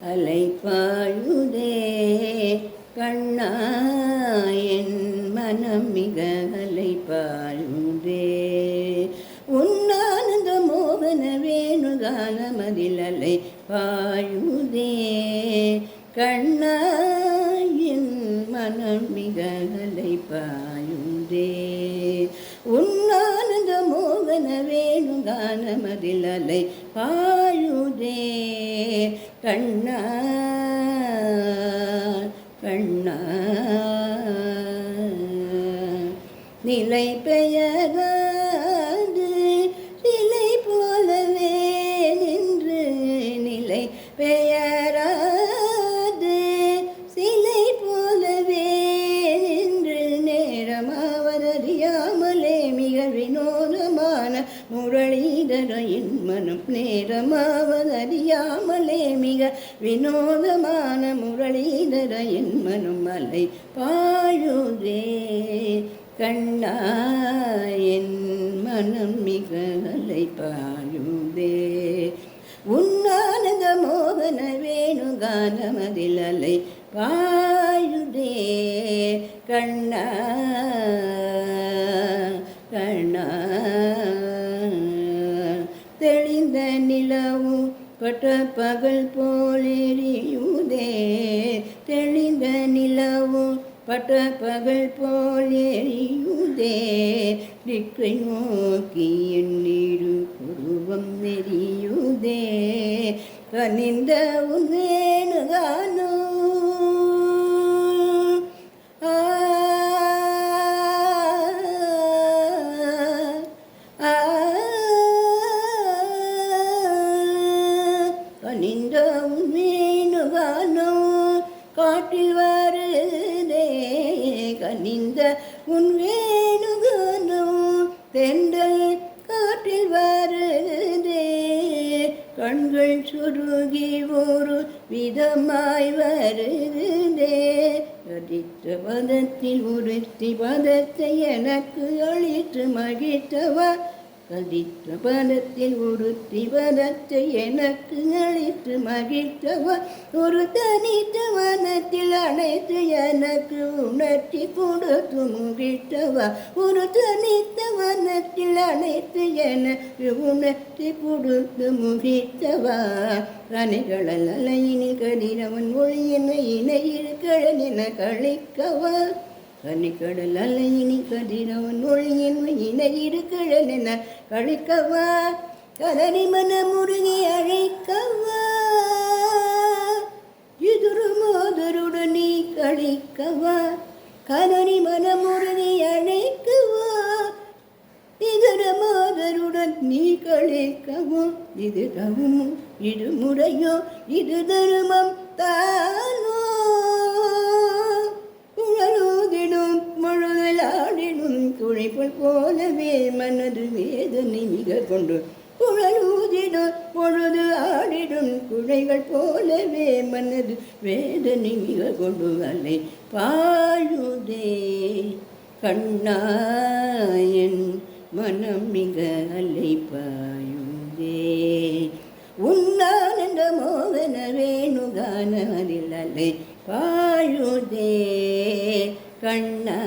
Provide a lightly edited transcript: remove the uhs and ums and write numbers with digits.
அலைப்பாயுதே கண்ணா என் மனம் மிக அலைப்பாயுதே உன்னானந்த மோகன வேணுகானமதில் அலைப்பாயுதே கண்ணா என் மனம் மிக அலைப்பாயுதே உன்னானந்த மோகன வேணுகானமதில் அலைப்பாயுதே கண்ணா கண்ணா நிலை பெயராது நிலை போலவே நின்று நிலை பெயராது சிலை போலவே நின்று நேரமாவதறியாமலே மிக வினோதமான முரளிதர என் மனம் நேரமாவதறியாமலே மிக வினோதமான முரளிதர என் மனம் அலை பாயுதே கண்ணா என் மனம் மிக அலை பாயுதே உன்னானந்த மோகன வேணுகானமதில் அலை பாயுதே கண்ணா கண்ணா தெளிந்த நிலவும் பட்ட பகல் போலெரியுதே தெளிந்த நிலவும் பட்ட பகல் போலெரியுதே திக்கை நோக்கி எண்ணீரு உருவம் நெறியுதே கனிந்த உன் வேணுகானோ கனிந்த உன் வேணுகானோ காட்டில் வருதே கனிந்த உன் வேணுகானோ தென்றல் காட்டில் வருதே கண்கள் சுருகி ஒரு விதமாய் வருதே கதித்த பதத்தில் உறுத்தி பதத்தை எனக்கு அளித்து மகிழ்த்தவா கதித்த பதத்தில் உறுத்தி பதத்தை எனக்கு அளித்து மகிழ்த்தவா ஒரு தனித்த வனத்தில் அனைத்து எனக்கு உணர்த்தி கொடுத்து முகிழ்த்தவா ஒரு தனித்த வனத்தில் அனைத்து எனக்கு உணர்த்தி கொடுத்து முகிழ்த்தவா கனிகளல் அலையினி கதிரவன் ஒளியின இணையில் கழனின கழிக்கவா கனிக்கடல் அலையினி கதிரவன் ஒளியின் இணையிரு கழனென கழிக்கவா கதறி மனமுருகி அழைக்கவா இதுரு மோதருடன் நீ கழிக்கவா கதறி மனமுருகி அழைக்கவா இதுரு மோதருடன் நீ கழிக்கவோ இது தவமோ இது முறையோ இது தருமம் தானோ முழுதலாடிடும் துளைப்புள் போலவே மனது வேதனை மிக கொண்டு குழலூதிடும் பொழுது ஆடிடும் குழைகள் போலவே மனது வேதனை மிக கொண்டு அலை பாயுதே கண்ணா என் மனம் மிக அலை பாயுதே உன்னானந்த மோகன வேணுகானமதில் அலை பாயுதே கண்ணா